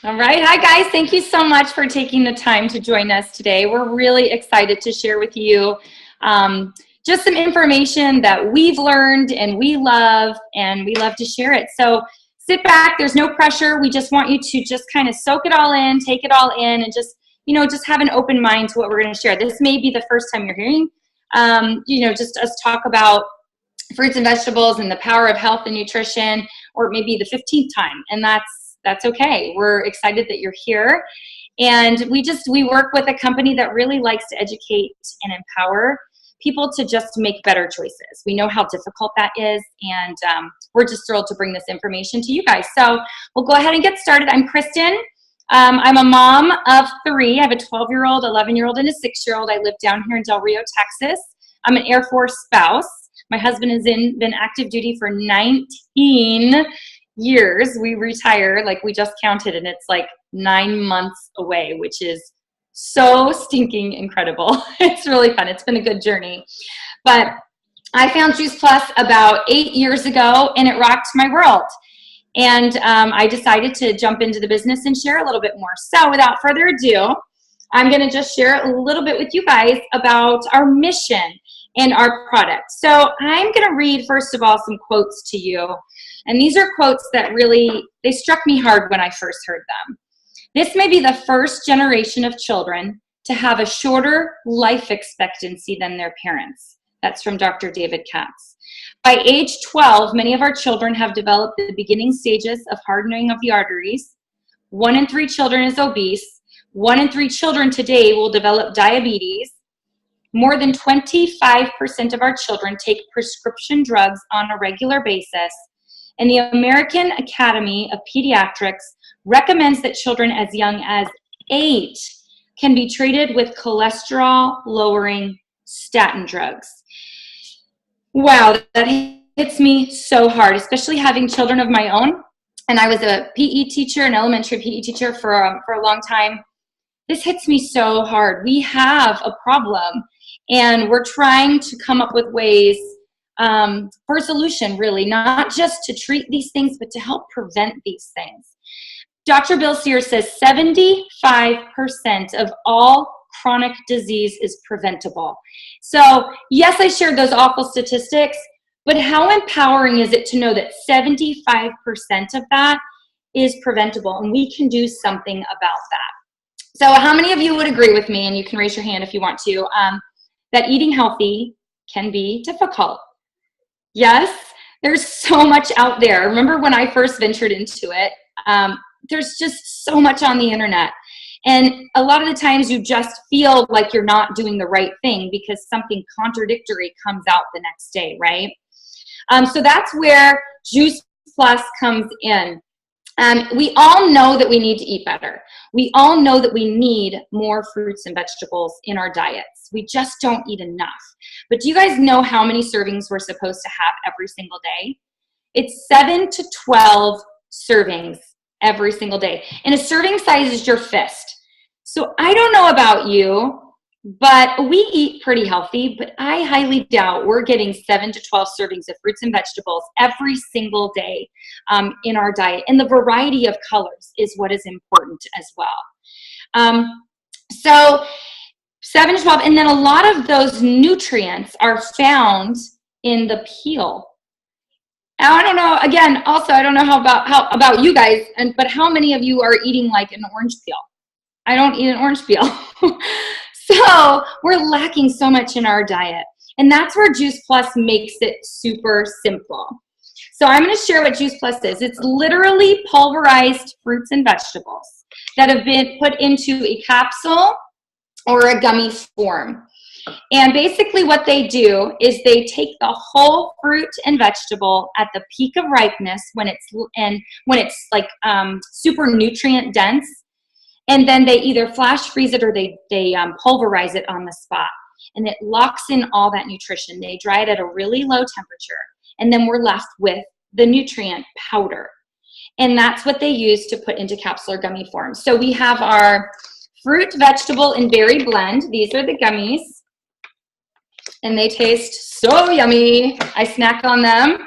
All right. Hi, guys. Thank you so much for taking the time to join us today. We're really excited to share with you just some information that we've learned and we love to share it. So sit back. There's no pressure. We just want you to just kind of soak it all in, take it all in, and just have an open mind to what we're going to share. This may be the first time you're hearing, just us talk about fruits and vegetables and the power of health and nutrition, or maybe the 15th time. And that's okay. We're excited that you're here. And we work with a company that really likes to educate and empower people to just make better choices. We know how difficult that is, and we're just thrilled to bring this information to you guys. So we'll go ahead and get started. I'm Kristen. I'm a mom of 3. I have a 12-year-old, 11-year-old, and a 6-year-old. I live down here in Del Rio, Texas. I'm an Air Force spouse. My husband has been active duty for 19 years. We retire, we just counted, and it's 9 months away, which is so stinking incredible. It's really fun. It's been a good journey. But I found Juice Plus about 8 years ago, and it rocked my world. And I decided to jump into the business and share a little bit more. So without further ado, I'm going to just share a little bit with you guys about our mission and our product. So I'm going to read, first of all, some quotes to you. And these are quotes that they struck me hard when I first heard them. This may be the first generation of children to have a shorter life expectancy than their parents. That's from Dr. David Katz. By age 12, many of our children have developed the beginning stages of hardening of the arteries. 1 in 3 children is obese. 1 in 3 children today will develop diabetes. More than 25% of our children take prescription drugs on a regular basis. And the American Academy of Pediatrics recommends that children as young as 8 can be treated with cholesterol-lowering statin drugs. Wow, that hits me so hard, especially having children of my own. And I was a PE teacher, an elementary PE teacher for a long time. This hits me so hard. We have a problem, and we're trying to come up with ways for a solution, really, not just to treat these things, but to help prevent these things. Dr. Bill Sears says 75% of all chronic disease is preventable. So yes, I shared those awful statistics, but how empowering is it to know that 75% of that is preventable, and we can do something about that. So how many of you would agree with me, and you can raise your hand if you want to, that eating healthy can be difficult? Yes, there's so much out there. Remember when I first ventured into it, there's just so much on the internet. And a lot of the times you just feel like you're not doing the right thing because something contradictory comes out the next day, right? So that's where Juice Plus comes in. We all know that we need to eat better. We all know that we need more fruits and vegetables in our diets. We just don't eat enough. But do you guys know how many servings we're supposed to have every single day? It's 7 to 12 servings every single day. And a serving size is your fist. So I don't know about you, but we eat pretty healthy, but I highly doubt we're getting 7 to 12 servings of fruits and vegetables every single day in our diet. And the variety of colors is what is important as well. So 7 to 12, and then a lot of those nutrients are found in the peel. Now, I don't know, again, also, I don't know how about you guys, but how many of you are eating an orange peel? I don't eat an orange peel. So we're lacking so much in our diet. And that's where Juice Plus makes it super simple. So I'm going to share what Juice Plus is. It's literally pulverized fruits and vegetables that have been put into a capsule or a gummy form. And basically what they do is they take the whole fruit and vegetable at the peak of ripeness when it's super nutrient dense. And then they either flash freeze it or they pulverize it on the spot. And it locks in all that nutrition. They dry it at a really low temperature. And then we're left with the nutrient powder. And that's what they use to put into capsule or gummy form. So we have our fruit, vegetable, and berry blend. These are the gummies. And they taste so yummy. I snack on them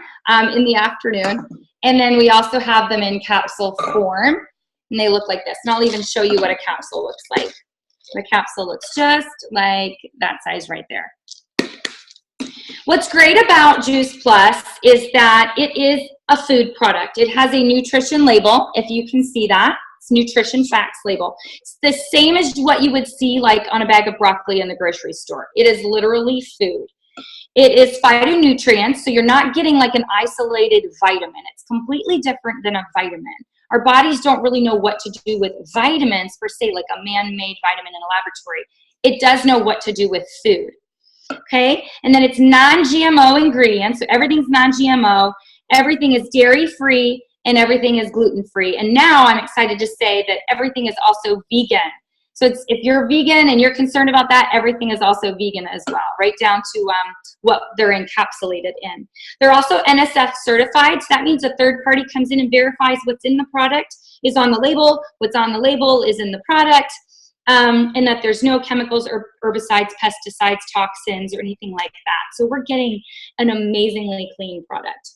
in the afternoon. And then we also have them in capsule form. and they look like this. And I'll even show you what a capsule looks like. The capsule looks just like that size right there. What's great about Juice Plus is that it is a food product. It has a nutrition label, if you can see that. It's nutrition facts label. It's the same as what you would see like on a bag of broccoli in the grocery store. It is literally food. It is phytonutrients, so you're not getting like an isolated vitamin. It's completely different than a vitamin. Our bodies don't really know what to do with vitamins per se, like a man-made vitamin in a laboratory. It does know what to do with food. Okay, and then it's non-GMO ingredients, so everything's non-GMO, everything is dairy-free, and everything is gluten-free. And now I'm excited to say that everything is also vegan. So if you're vegan and you're concerned about that, everything is also vegan as well, right down to what they're encapsulated in. They're also NSF certified, so that means a third party comes in and verifies what's in the product is on the label, what's on the label is in the product. And that there's no chemicals or herbicides, pesticides, toxins, or anything like that. So we're getting an amazingly clean product.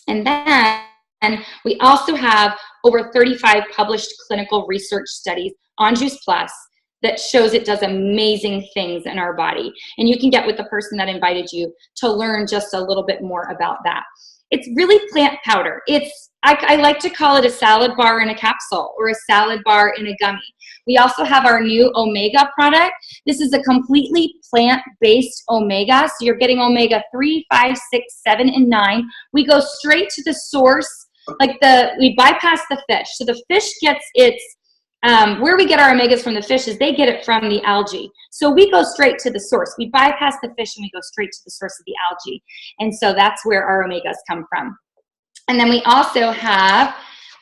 And then we also have over 35 published clinical research studies on Juice Plus that shows it does amazing things in our body. And you can get with the person that invited you to learn just a little bit more about that. It's really plant powder. I like to call it a salad bar in a capsule or a salad bar in a gummy. We also have our new Omega product. This is a completely plant-based Omega. So you're getting Omega 3, 5, 6, 7, and 9. We go straight to the source. We bypass the fish. So the fish gets its, where we get our Omegas from the fish is they get it from the algae. So we go straight to the source. We bypass the fish and we go straight to the source of the algae. And so that's where our Omegas come from. And then we also have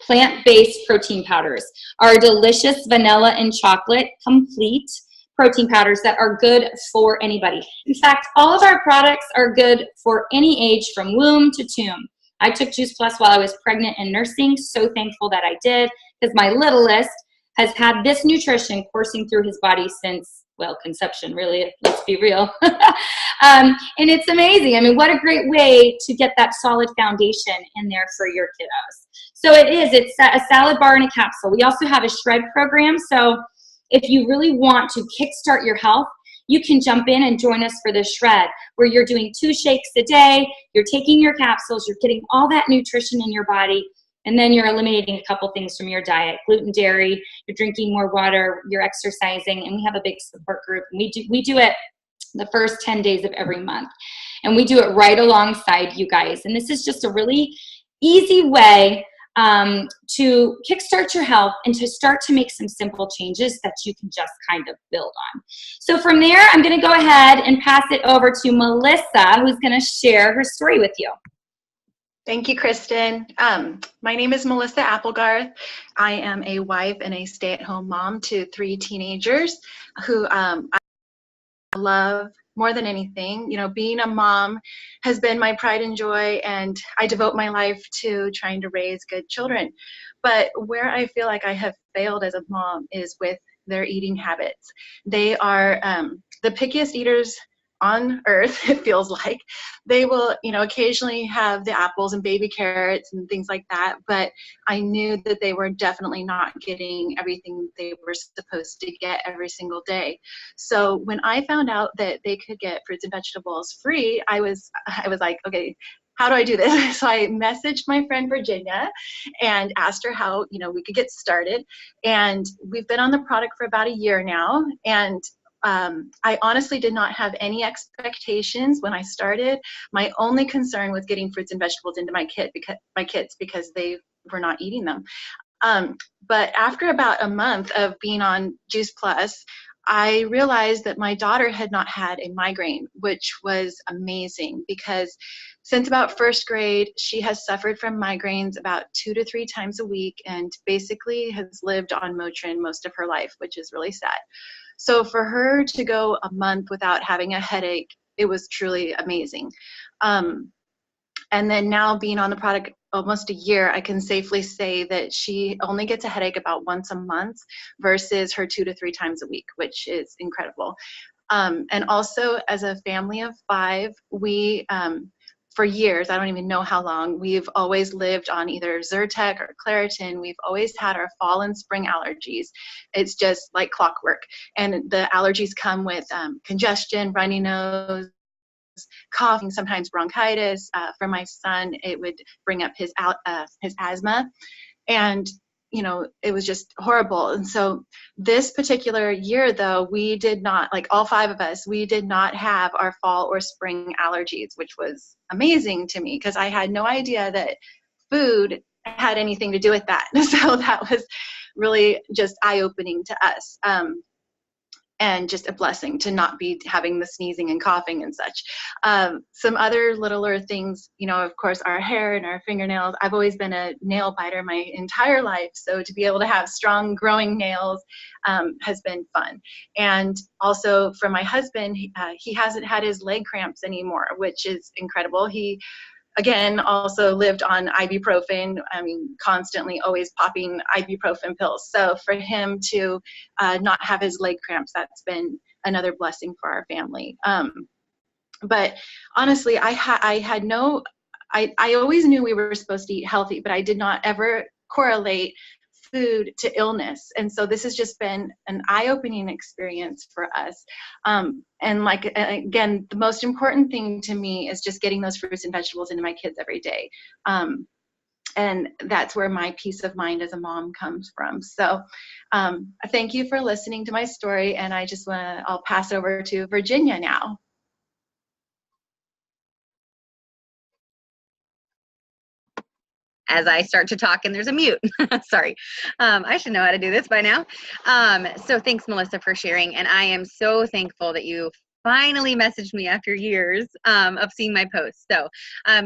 plant-based protein powders, our delicious vanilla and chocolate complete protein powders that are good for anybody. In fact, all of our products are good for any age from womb to tomb. I took Juice Plus while I was pregnant and nursing. So thankful that I did, because my littlest has had this nutrition coursing through his body since, well, conception, really, let's be real. And it's amazing. I mean, what a great way to get that solid foundation in there for your kiddos. So it's a salad bar in a capsule. We also have a shred program. So if you really want to kickstart your health, you can jump in and join us for the shred, where you're doing 2 shakes a day, you're taking your capsules, you're getting all that nutrition in your body, and then you're eliminating a couple things from your diet, gluten, dairy, you're drinking more water, you're exercising, and we have a big support group. And we do it the first 10 days of every month. And we do it right alongside you guys. And this is just a really easy way to kickstart your health and to start to make some simple changes that you can just kind of build on. So from there, I'm going to go ahead and pass it over to Melissa, who's going to share her story with you. Thank you, Kristen. My name is Melissa Applegarth. I am a wife and a stay-at-home mom to 3 teenagers who I love more than anything. You know, being a mom has been my pride and joy, and I devote my life to trying to raise good children. But where I feel like I have failed as a mom is with their eating habits. They are the pickiest eaters on earth, it feels like. They will, you know, occasionally have the apples and baby carrots and things like that, but I knew that they were definitely not getting everything they were supposed to get every single day. So when I found out that they could get fruits and vegetables free, I was like, okay, how do I do this? So I messaged my friend Virginia and asked her how, you know, we could get started. And we've been on the product for about a year now, and I honestly did not have any expectations when I started. My only concern was getting fruits and vegetables into my kids because they were not eating them. But after about a month of being on Juice Plus, I realized that my daughter had not had a migraine, which was amazing because since about first grade, she has suffered from migraines about 2 to 3 times a week and basically has lived on Motrin most of her life, which is really sad. So for her to go a month without having a headache, it was truly amazing. And then now being on the product almost a year, I can safely say that she only gets a headache about once a month versus her 2 to 3 times a week, which is incredible. And also as a family of 5, we for years, I don't even know how long, we've always lived on either Zyrtec or Claritin. We've always had our fall and spring allergies. It's just like clockwork. And the allergies come with congestion, runny nose, coughing, sometimes bronchitis. For my son, it would bring up his asthma. And it was just horrible. And so this particular year, though, we did not, like all 5 of us, we did not have our fall or spring allergies, which was amazing to me because I had no idea that food had anything to do with that. So that was really just eye-opening to us. And just a blessing to not be having the sneezing and coughing and such. Some other littler things, of course, our hair and our fingernails. I've always been a nail biter my entire life, so to be able to have strong growing nails has been fun. And also for my husband, he hasn't had his leg cramps anymore, which is incredible. He again, also lived on ibuprofen. I mean, constantly always popping ibuprofen pills. So for him to not have his leg cramps, that's been another blessing for our family. But honestly, I always knew we were supposed to eat healthy, but I did not ever correlate food to illness. And so this has just been an eye-opening experience for us. And like, again, the most important thing to me is just getting those fruits and vegetables into my kids every day. And that's where my peace of mind as a mom comes from. So thank you for listening to my story. And I'll pass it over to Virginia now. As I start to talk and there's a mute. Sorry. I should know how to do this by now. So thanks, Melissa, for sharing. And I am so thankful that you finally messaged me after years of seeing my posts. So,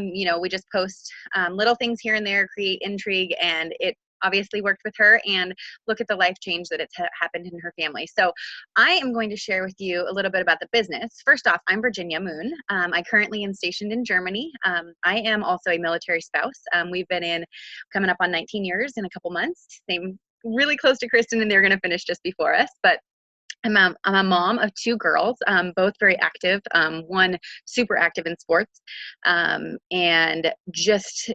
we just post little things here and there, create intrigue, and it obviously worked with her, and look at the life change that it's happened in her family. So I am going to share with you a little bit about the business. First off, I'm Virginia Moon. I currently am stationed in Germany. I am also a military spouse. We've been coming up on 19 years in a couple months. Same, really close to Kristen, and they're going to finish just before us. But I'm a mom of 2 girls, both very active, one super active in sports. And just,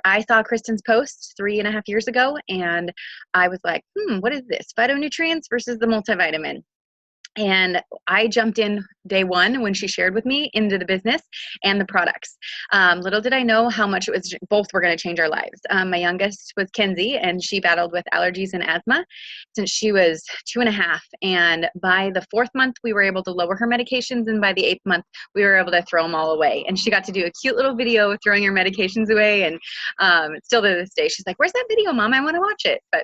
I saw Kristen's post 3.5 years ago, and I was like, what is this? Phytonutrients versus the multivitamin. And I jumped in day one when she shared with me into the business and the products. Little did I know how much both were going to change our lives. My youngest was Kenzie, and she battled with allergies and asthma since she was 2.5. And by the 4th month, we were able to lower her medications. And by the 8th month, we were able to throw them all away. And she got to do a cute little video of throwing her medications away. And still to this day, she's like, "Where's that video, Mom? I want to watch it." But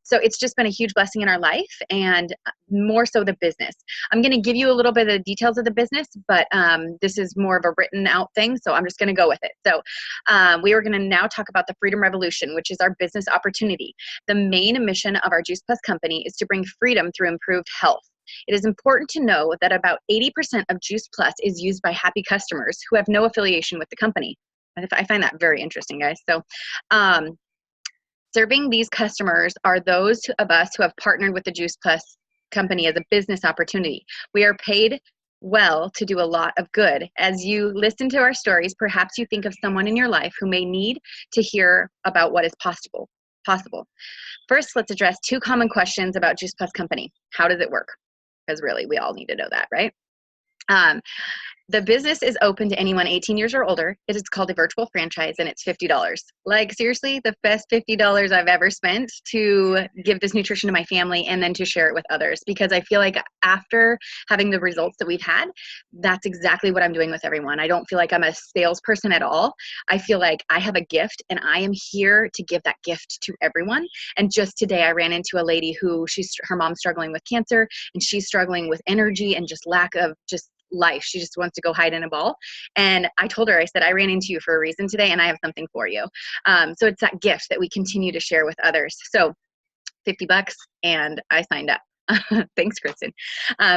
so it's just been a huge blessing in our life, and more so the business. I'm going to give you a little bit of the details of the business, but this is more of a written out thing, so I'm just going to go with it. So we are going to now talk about the Freedom Revolution, which is our business opportunity. The main mission of our Juice Plus company is to bring freedom through improved health. It is important to know that about 80% of Juice Plus is used by happy customers who have no affiliation with the company. I find that very interesting, guys. So serving these customers are those of us who have partnered with the Juice Plus company as a business opportunity. We are paid well to do a lot of good. As you listen to our stories, perhaps you think of someone in your life who may need to hear about what is possible. First, let's address 2 common questions about Juice Plus company. How does it work? Because really, we all need to know that, right? The business is open to anyone 18 years or older. It is called a virtual franchise, and it's $50. Like, seriously, the best $50 I've ever spent to give this nutrition to my family and then to share it with others, because I feel like after having the results that we've had, that's exactly what I'm doing with everyone. I don't feel like I'm a salesperson at all. I feel like I have a gift, and I am here to give that gift to everyone. And just today, I ran into a lady who her mom's struggling with cancer, and she's struggling with energy and just lack of just life. She just wants to go hide in a ball. And I told her, I said, "I ran into you for a reason today, and I have something for you." So it's that gift that we continue to share with others. So $50, and I signed up. Thanks, Kristen.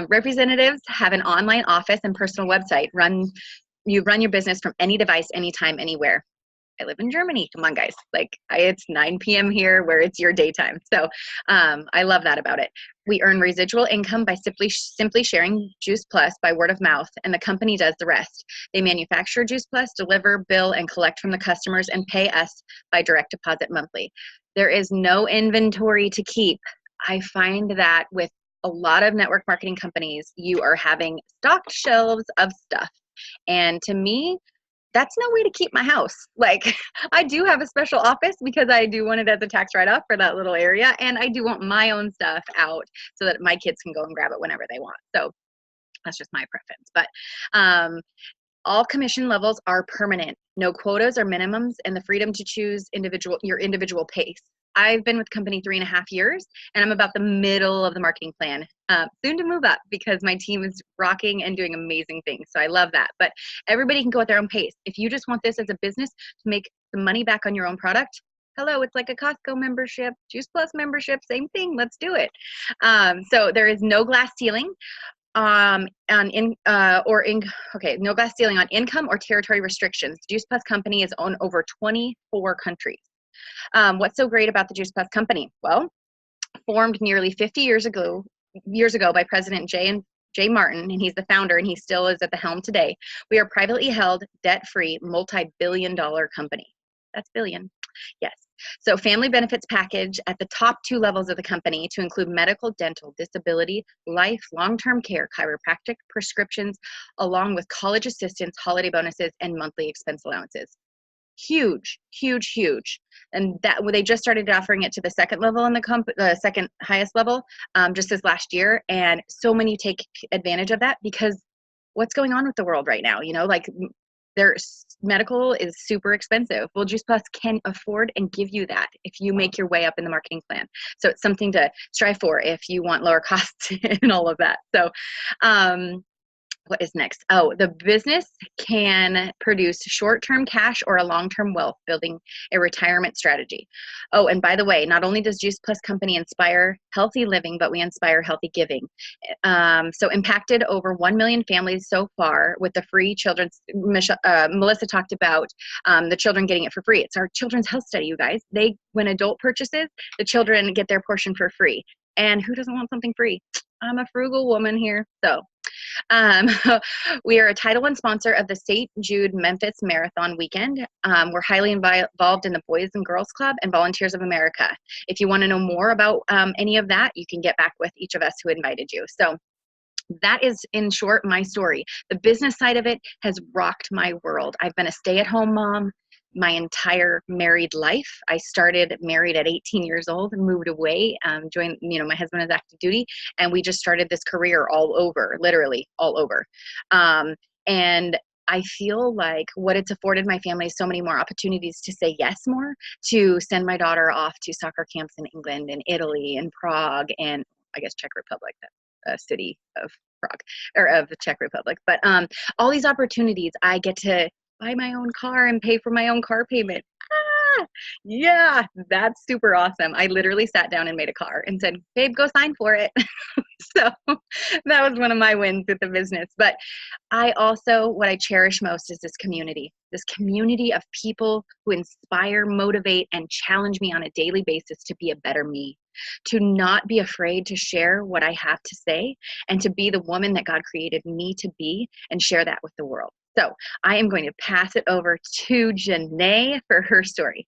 Representatives have an online office and personal website. You run your business from any device, anytime, anywhere. I live in Germany. Come on, guys. Like it's 9 p.m. here where it's your daytime. So I love that about it. We earn residual income by simply sharing Juice Plus by word of mouth, and the company does the rest. They manufacture Juice Plus, deliver, bill, and collect from the customers and pay us by direct deposit monthly. There is no inventory to keep. I find that with a lot of network marketing companies, you are having stocked shelves of stuff. And to me, that's no way to keep my house. Like I do have a special office because I do want it as a tax write-off for that little area. And I do want my own stuff out so that my kids can go and grab it whenever they want. So that's just my preference. But all commission levels are permanent. No quotas or minimums, and the freedom to choose your individual pace. I've been with company 3.5 years, and I'm about the middle of the marketing plan. Soon to move up because my team is rocking and doing amazing things. So I love that. But everybody can go at their own pace. If you just want this as a business to make the money back on your own product, hello, it's like a Costco membership, Juice Plus membership, same thing. Let's do it. So there is no glass ceiling. No glass ceiling on income or territory restrictions. Juice Plus company is on over 24 countries. What's so great about the Juice Plus company? Well, formed nearly 50 years ago by President Jay Martin, and he's the founder, and he still is at the helm today. We are privately held, debt-free, multi-billion-dollar company. That's billion. Yes. So family benefits package at the top 2 levels of the company to include medical, dental, disability, life, long-term care, chiropractic, prescriptions, along with college assistance, holiday bonuses, and monthly expense allowances. Huge, huge, huge. And that they just started offering it to the second level in the second highest level just this last year. And so many take advantage of that because what's going on with the world right now, like their medical is super expensive. Well, Juice Plus can afford and give you that if you make your way up in the marketing plan. So it's something to strive for if you want lower costs and all of that. So what is next? Oh, the business can produce short-term cash or a long-term wealth, building a retirement strategy. Oh, and by the way, not only does Juice Plus company inspire healthy living, but we inspire healthy giving. So impacted over 1 million families so far with the free children's, Melissa talked about the children getting it for free. It's our children's health study, you guys. When adult purchases, the children get their portion for free. And who doesn't want something free? I'm a frugal woman here, so. We are a Title I sponsor of the St. Jude Memphis Marathon Weekend. We're highly involved in the Boys and Girls Club and Volunteers of America. If you want to know more about any of that, you can get back with each of us who invited you. So that is, in short, my story. The business side of it has rocked my world. I've been a stay-at-home mom my entire married life. I started married at 18 years old and moved away, joined, my husband is active duty, and we just started this career all over, literally all over. And I feel like what it's afforded my family is so many more opportunities to say yes more, to send my daughter off to soccer camps in England and Italy and Prague and I guess Czech Republic, a city of Prague or of the Czech Republic. But all these opportunities, I get to buy my own car and pay for my own car payment. Yeah, that's super awesome. I literally sat down and made a car and said, babe, go sign for it. So that was one of my wins with the business. But what I cherish most is this community of people who inspire, motivate, and challenge me on a daily basis to be a better me, to not be afraid to share what I have to say, and to be the woman that God created me to be and share that with the world. So I am going to pass it over to Janae for her story.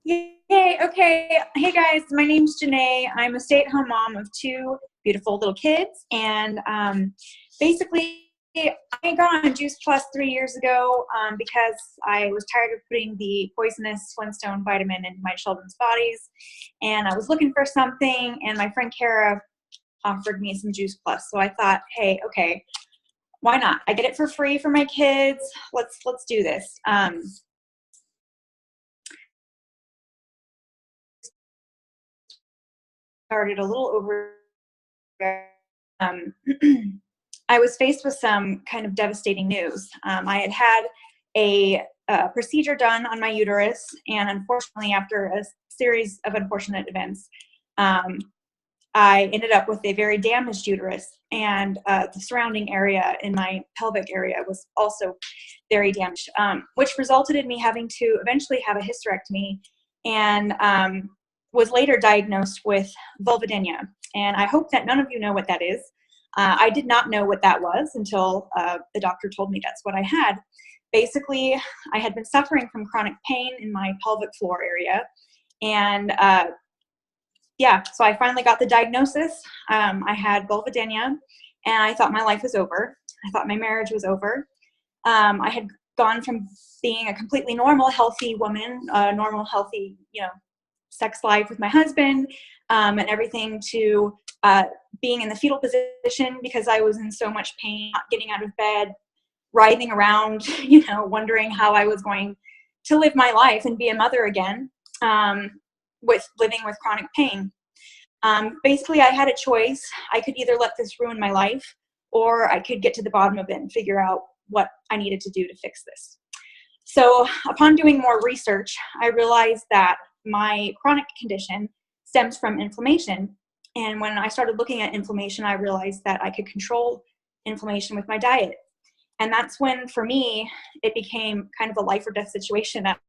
Yay, okay. Hey guys, my name's Janae. I'm a stay-at-home mom of 2 beautiful little kids. And basically, I got on Juice Plus 3 years ago because I was tired of putting the poisonous Flintstone vitamin into my children's bodies. And I was looking for something, and my friend Kara offered me some Juice Plus. So I thought, hey, okay, why not? I get it for free for my kids. Let's do this. Started a little over. I was faced with some kind of devastating news. I had had a procedure done on my uterus, and unfortunately, after a series of unfortunate events, I ended up with a very damaged uterus, and the surrounding area in my pelvic area was also very damaged, which resulted in me having to eventually have a hysterectomy, and was later diagnosed with vulvodynia. And I hope that none of you know what that is. I did not know what that was until the doctor told me that's what I had. Basically, I had been suffering from chronic pain in my pelvic floor area, and yeah, so I finally got the diagnosis. I had vulvodynia, and I thought my life was over. I thought my marriage was over. I had gone from being a completely normal, healthy woman, normal, healthy, sex life with my husband, and everything, to being in the fetal position because I was in so much pain, not getting out of bed, writhing around, wondering how I was going to live my life and be a mother again, with living with chronic pain. Basically, I had a choice. I could either let this ruin my life, or I could get to the bottom of it and figure out what I needed to do to fix this. So upon doing more research, I realized that my chronic condition stems from inflammation. And when I started looking at inflammation, I realized that I could control inflammation with my diet. And that's when, for me, it became kind of a life or death situation that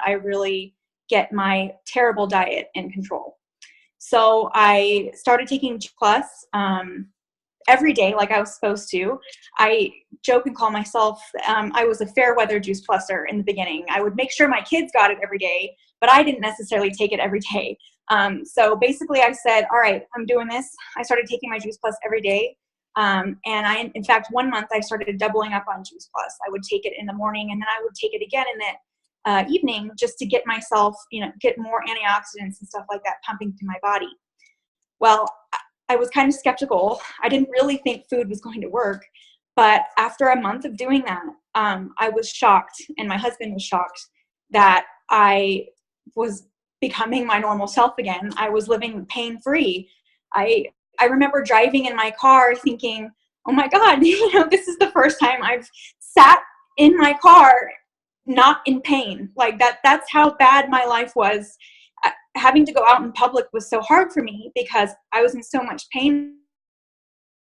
I really get my terrible diet in control. So I started taking Juice Plus every day like I was supposed to. I joke and call myself, I was a fair weather Juice Pluser in the beginning. I would make sure my kids got it every day, but I didn't necessarily take it every day. So basically I said, all right, I'm doing this. I started taking my Juice Plus every day. And in fact, 1 month I started doubling up on Juice Plus. I would take it in the morning, and then I would take it again in the evening, just to get myself, get more antioxidants and stuff like that pumping through my body. Well, I was kind of skeptical. I didn't really think food was going to work. But after a month of doing that, I was shocked, and my husband was shocked, that I was becoming my normal self again. I was living pain-free. I remember driving in my car thinking, oh my God, this is the first time I've sat in my car not in pain. Like that's how bad my life was. Having to go out in public was so hard for me because I was in so much pain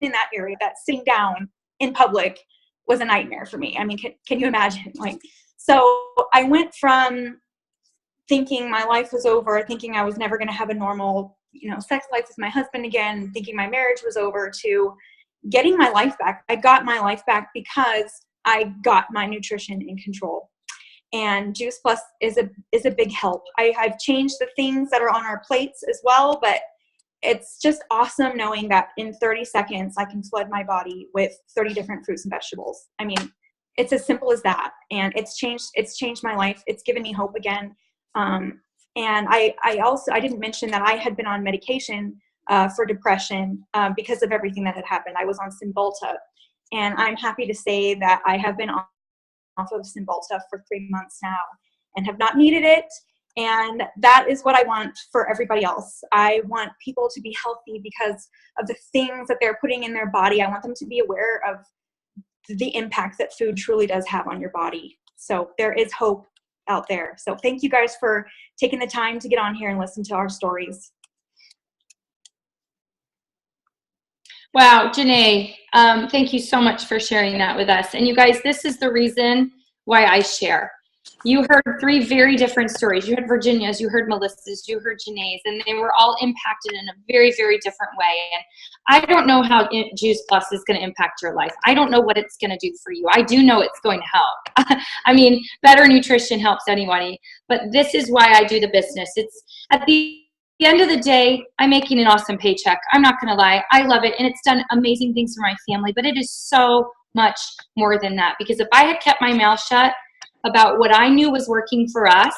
in that area that sitting down in public was a nightmare for me. I mean, can you imagine? So I went from thinking my life was over, thinking I was never going to have a normal, sex life with my husband again, thinking my marriage was over, to getting my life back. I got my life back because I got my nutrition in control. And Juice Plus is a big help. I've changed the things that are on our plates as well, but it's just awesome knowing that in 30 seconds I can flood my body with 30 different fruits and vegetables. I mean, it's as simple as that. And it's changed my life. It's given me hope again. And I didn't mention that I had been on medication for depression because of everything that had happened. I was on Cymbalta, and I'm happy to say that I have been off of Cymbalta for 3 months now and have not needed it. And that is what I want for everybody else. I want people to be healthy because of the things that they're putting in their body. I want them to be aware of the impact that food truly does have on your body. So there is hope out there. So thank you guys for taking the time to get on here and listen to our stories. Wow, Janae, thank you so much for sharing that with us. And you guys, this is the reason why I share. You heard 3 very different stories. You heard Virginia's, you heard Melissa's, you heard Janae's, and they were all impacted in a very, very different way. And I don't know how Juice Plus is going to impact your life. I don't know what it's going to do for you. I do know it's going to help. I mean, better nutrition helps anybody, but this is why I do the business. It's at the end of the day, I'm making an awesome paycheck. I'm not going to lie. I love it, and it's done amazing things for my family, but it is so much more than that, because if I had kept my mouth shut about what I knew was working for us,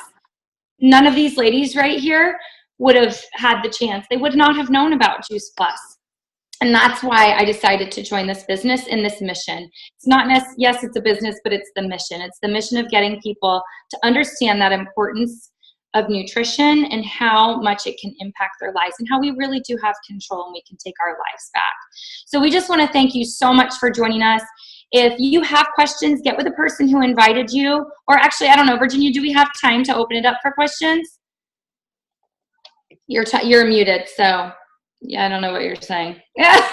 none of these ladies right here would have had the chance. They would not have known about Juice Plus. And that's why I decided to join this business and this mission. It's not yes, it's a business, but it's the mission. It's the mission of getting people to understand that importance of nutrition and how much it can impact their lives and how we really do have control and we can take our lives back. So we just want to thank you so much for joining us. If you have questions, get with the person who invited you. Or actually, I don't know, Virginia, do we have time to open it up for questions? You're muted, so Yeah, I don't know what you're saying. Yeah.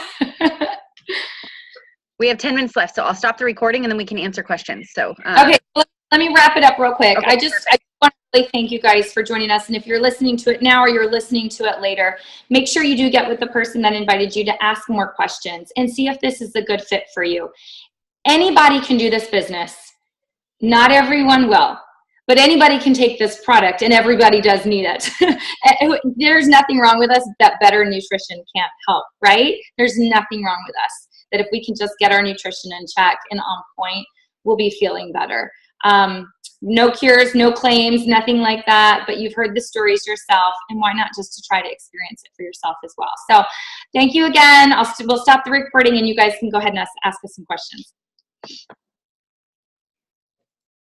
We have 10 minutes left, so I'll stop the recording and then we can answer questions. So Okay, let me wrap it up real quick. Okay, I just want to really thank you guys for joining us. And if you're listening to it now or you're listening to it later, make sure you do get with the person that invited you to ask more questions and see if this is a good fit for you. Anybody can do this business. Not everyone will, but anybody can take this product, and everybody does need it. There's nothing wrong with us that better nutrition can't help, right? There's nothing wrong with us. That if we can just get our nutrition in check and on point, we'll be feeling better. No cures, no claims, nothing like that, but you've heard the stories yourself, and why not just to try to experience it for yourself as well. So thank you again. We'll stop the recording, and you guys can go ahead and ask us some questions.